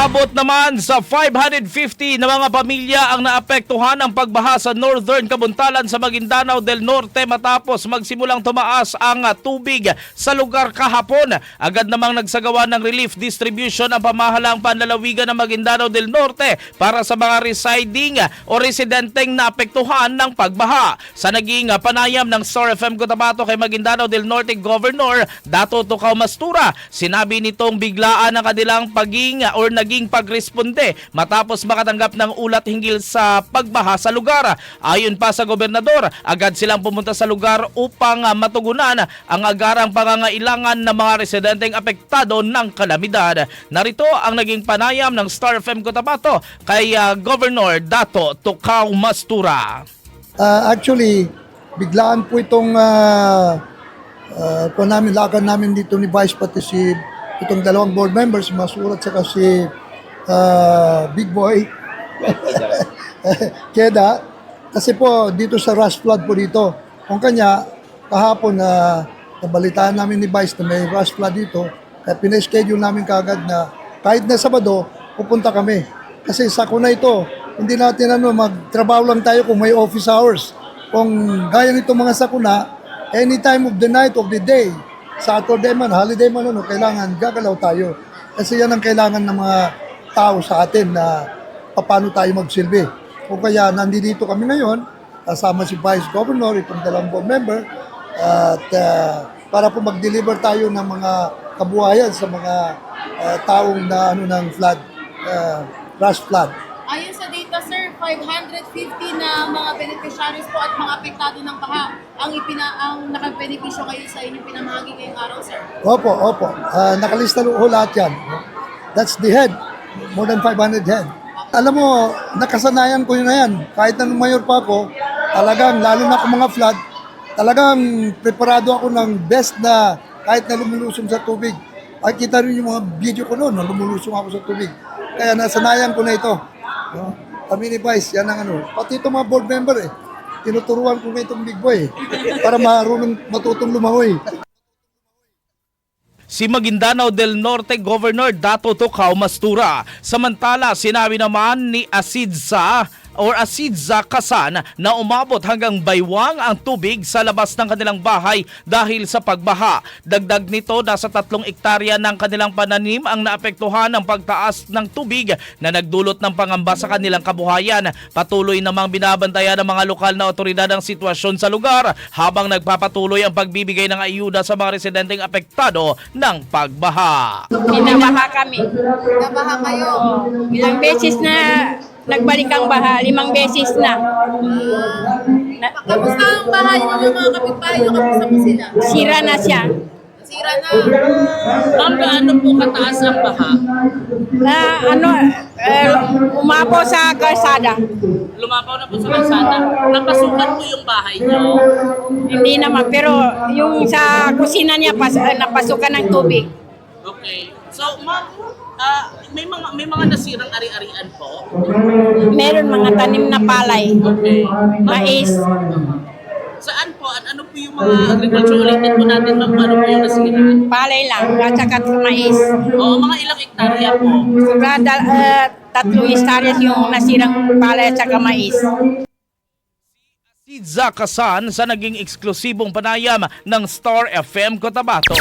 Umabot naman sa 550 na mga pamilya ang naapektuhan ng pagbaha sa Northern Kabuntalan sa Maguindanao del Norte matapos magsimulang tumaas ang tubig sa lugar kahapon. Agad namang nagsagawa ng relief distribution ang pamahalang panlalawigan ng Maguindanao del Norte para sa mga residing o residenteng naapektuhan ng pagbaha. Sa naging panayam ng Star FM Cotabato kay Maguindanao del Norte Governor Dato Tukaw Mastura, sinabi nitong biglaan ang kanilang naging pagresponde matapos makatanggap ng ulat hinggil sa pagbaha sa lugar. Ayon pa sa gobernador, agad silang pumunta sa lugar upang matugunan ang agarang pangangailangan ng mga residenteng apektado ng kalamidad. Narito ang naging panayam ng Star FM Cotabato kay Governor Dato Tukaw Mastura. Actually, biglaan po itong lakad namin dito ni Vice pati si itong dalawang board members, Masurat saka si Big Boy Keda, kasi po dito sa rush flood po dito. Kung kanya, kahapon nabalitaan namin ni Vice na may rush flood dito, kaya pina-schedule namin kaagad na kahit na Sabado, pupunta kami. Kasi sa kuna ito, hindi natin magtrabaho lang tayo kung may office hours. Kung gaya nito mga sakuna, any time of the night, of the day, Saturday man, holiday man, kailangan gagalaw tayo. Kasi yan ang kailangan ng mga tao sa atin na paano tayo magsilbi. Kung kaya nandito kami ngayon, kasama si Vice Governor, itong dalawang board member, at para po mag-deliver tayo ng mga kabuhayan sa mga taong na ng flood, rush flood. Ayon sa data, sir, 550 na mga beneficiaries po at mga apektado ng baha ang nakabenepisyo kayo sa inyong pinamahagi ngayong araw, sir? Opo. Nakalista ho lahat yan. That's the head. More than 500 head. Alam mo, nakasanayan ko yun na yan. Kahit na mayor pa ako, talagang, lalo na kung mga flood, talagang preparado ako ng best na kahit na lumulusong sa tubig. Ay, kita rin yung mga video ko noon, lumulusong ako sa tubig. Kaya nasanayan ko na ito. No? Kami ni Vice, yan ang pati itong mga board member tinuturuan ko na itong Big Boy para matutong lumangoy. Si Maguindanao del Norte Governor Dato Tukaw Mastura. Samantala, sinabi naman ni Asidza Kasan na umabot hanggang baywang ang tubig sa labas ng kanilang bahay dahil sa pagbaha. Dagdag nito, nasa 3 ektarya ng kanilang pananim ang naapektuhan ng pagtaas ng tubig na nagdulot ng pangamba sa kanilang kabuhayan. Patuloy namang binabantayan ng mga lokal na otoridad ang sitwasyon sa lugar habang nagpapatuloy ang pagbibigay ng ayuda sa mga residenteng apektado ng pagbaha. Binabaha kami. Nabaha kayo. Ilang beses na nagbalik ang baha, 5 beses na. Kamusta ang bahay niyo, yung mga kapitbahay niyo? Kamusta po sila? Sira na siya. Sira na. Ma'am, gaano po kataas ang baha? Umapo sa kalsada. Lumapaw na po sa kalsada. Napasukan po yung bahay niyo. Hindi naman, pero yung sa kusina niya napasukan ng tubig. Okay. So, ma'am, may mga nasirang ari-arian po. Meron mga tanim na palay, Okay. mais. Saan po? Ano po yung mga agriculture related po natin, ma'am? Ano po yung nasira? Palay lang, at saka mais. Oo, mga ilang ektarya po. Sobra 3 hektaryas yung nasirang palay at saka mais. Asidza Kasan sa naging eksklusibong panayam ng Star FM Cotabato.